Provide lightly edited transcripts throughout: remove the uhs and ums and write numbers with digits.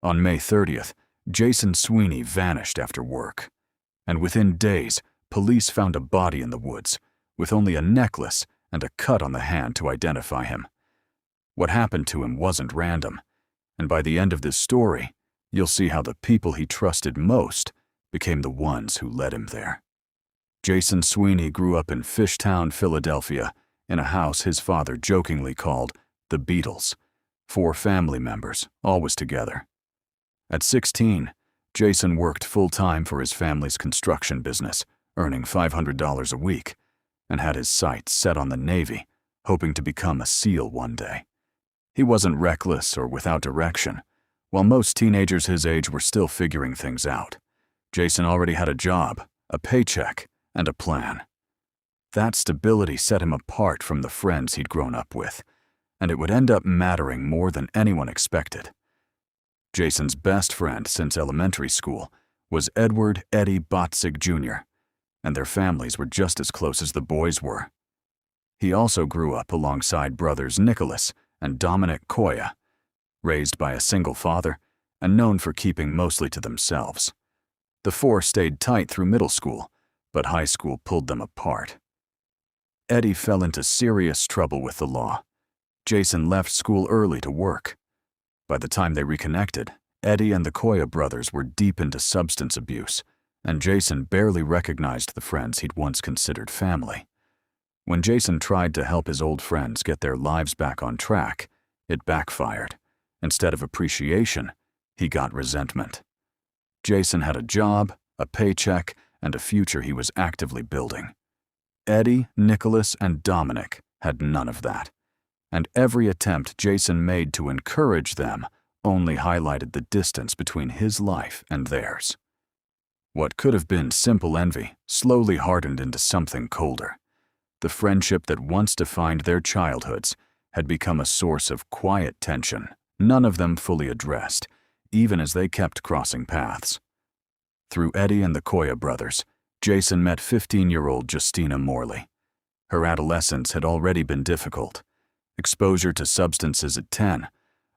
On May 30th, Jason Sweeney vanished after work, and within days, police found a body in the woods with only a necklace and a cut on the hand to identify him. What happened to him wasn't random, and by the end of this story, you'll see how the people he trusted most became the ones who led him there. Jason Sweeney grew up in Fishtown, Philadelphia, in a house his father jokingly called the Beatles, 4 family members, always together. At 16, Jason worked full-time for his family's construction business, earning $500 a week, and had his sights set on the Navy, hoping to become a SEAL one day. He wasn't reckless or without direction. While most teenagers his age were still figuring things out, Jason already had a job, a paycheck, and a plan. That stability set him apart from the friends he'd grown up with, and it would end up mattering more than anyone expected. Jason's best friend since elementary school was Edward Eddie Botzig Jr., and their families were just as close as the boys were. He also grew up alongside brothers Nicholas and Dominic Koya, raised by a single father and known for keeping mostly to themselves. The 4 stayed tight through middle school, but high school pulled them apart. Eddie fell into serious trouble with the law. Jason left school early to work. By the time they reconnected, Eddie and the Koya brothers were deep into substance abuse, and Jason barely recognized the friends he'd once considered family. When Jason tried to help his old friends get their lives back on track, it backfired. Instead of appreciation, he got resentment. Jason had a job, a paycheck, and a future he was actively building. Eddie, Nicholas, and Dominic had none of that, and every attempt Jason made to encourage them only highlighted the distance between his life and theirs. What could have been simple envy slowly hardened into something colder. The friendship that once defined their childhoods had become a source of quiet tension, none of them fully addressed, even as they kept crossing paths. Through Eddie and the Koya brothers, Jason met 15-year-old Justina Moley. Her adolescence had already been difficult. Exposure to substances at 10,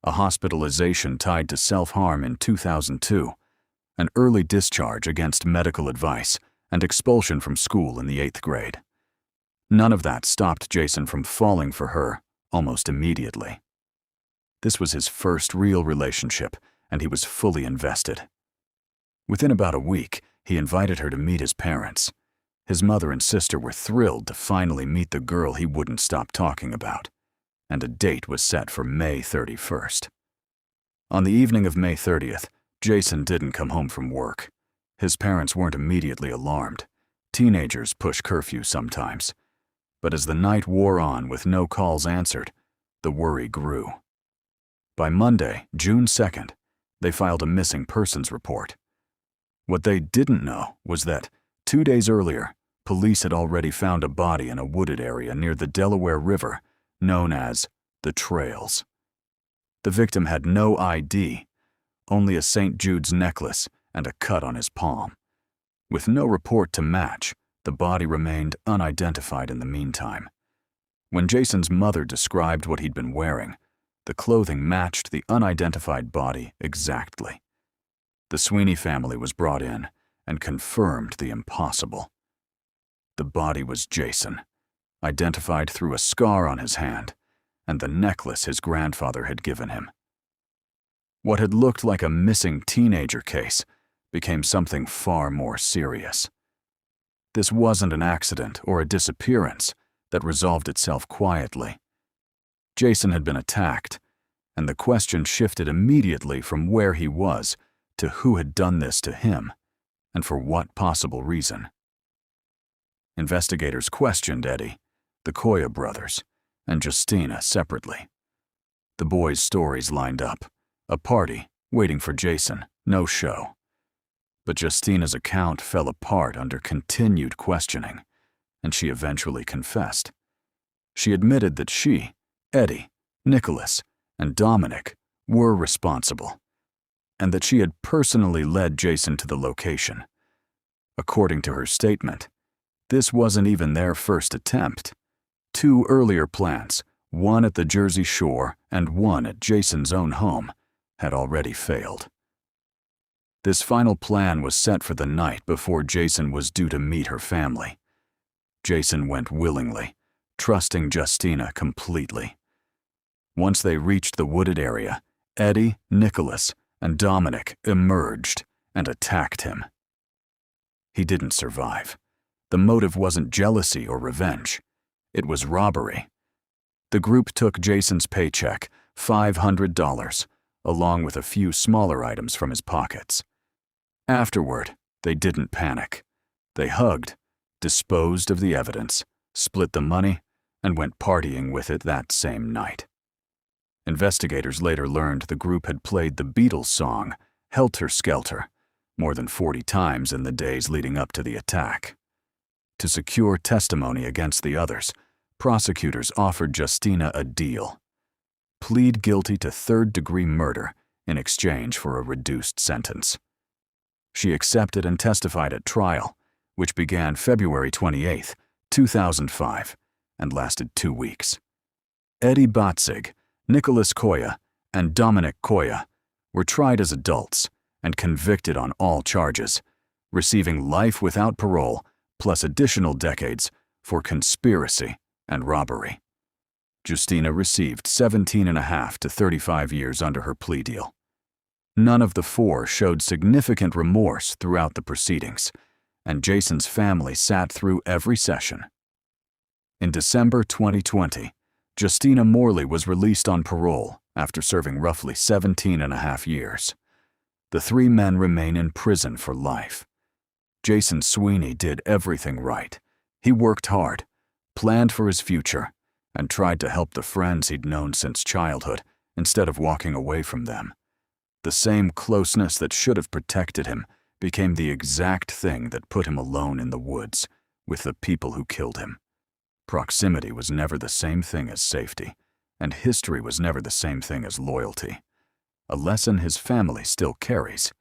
a hospitalization tied to self-harm in 2002, an early discharge against medical advice, and expulsion from school in the 8th grade. None of that stopped Jason from falling for her almost immediately. This was his first real relationship, and he was fully invested. Within about a week, he invited her to meet his parents. His mother and sister were thrilled to finally meet the girl he wouldn't stop talking about, and a date was set for May 31st. On the evening of May 30th, Jason didn't come home from work. His parents weren't immediately alarmed. Teenagers push curfew sometimes. But as the night wore on with no calls answered, the worry grew. By Monday, June 2nd, they filed a missing persons report. What they didn't know was that 2 days earlier, police had already found a body in a wooded area near the Delaware River, known as the Trails. The victim had no ID, only a St. Jude's necklace and a cut on his palm. With no report to match, the body remained unidentified in the meantime. When Jason's mother described what he'd been wearing, the clothing matched the unidentified body exactly. The Sweeney family was brought in and confirmed the impossible. The body was Jason, identified through a scar on his hand and the necklace his grandfather had given him. What had looked like a missing teenager case became something far more serious. This wasn't an accident or a disappearance that resolved itself quietly. Jason had been attacked, and the question shifted immediately from where he was to who had done this to him, and for what possible reason. Investigators questioned Eddie, the Koya brothers, and Justina separately. The boys' stories lined up. A party, waiting for Jason, no show. But Justina's account fell apart under continued questioning, and she eventually confessed. She admitted that she, Eddie, Nicholas, and Dominic were responsible, and that she had personally led Jason to the location. According to her statement, this wasn't even their first attempt. 2 earlier plans, one at the Jersey Shore and one at Jason's own home, had already failed. This final plan was set for the night before Jason was due to meet her family. Jason went willingly, trusting Justina completely. Once they reached the wooded area, Eddie, Nicholas, and Dominic emerged and attacked him. He didn't survive. The motive wasn't jealousy or revenge. It was robbery. The group took Jason's paycheck, $500, along with a few smaller items from his pockets. Afterward, they didn't panic. They hugged, disposed of the evidence, split the money, and went partying with it that same night. Investigators later learned the group had played the Beatles song, Helter Skelter, more than 40 times in the days leading up to the attack. To secure testimony against the others, prosecutors offered Justina a deal: plead guilty to third-degree murder in exchange for a reduced sentence. She accepted and testified at trial, which began February 28, 2005, and lasted 2 weeks. Eddie Batzig, Nicholas Koya, and Dominic Koya were tried as adults and convicted on all charges, receiving life without parole plus additional decades for conspiracy and robbery. Justina received 17.5 to 35 years under her plea deal. None of the four showed significant remorse throughout the proceedings, and Jason's family sat through every session. In December 2020, Justina Moley was released on parole after serving roughly 17.5 years. The 3 men remain in prison for life. Jason Sweeney did everything right. He worked hard, planned for his future, and tried to help the friends he'd known since childhood instead of walking away from them. The same closeness that should have protected him became the exact thing that put him alone in the woods with the people who killed him. Proximity was never the same thing as safety, and history was never the same thing as loyalty. A lesson his family still carries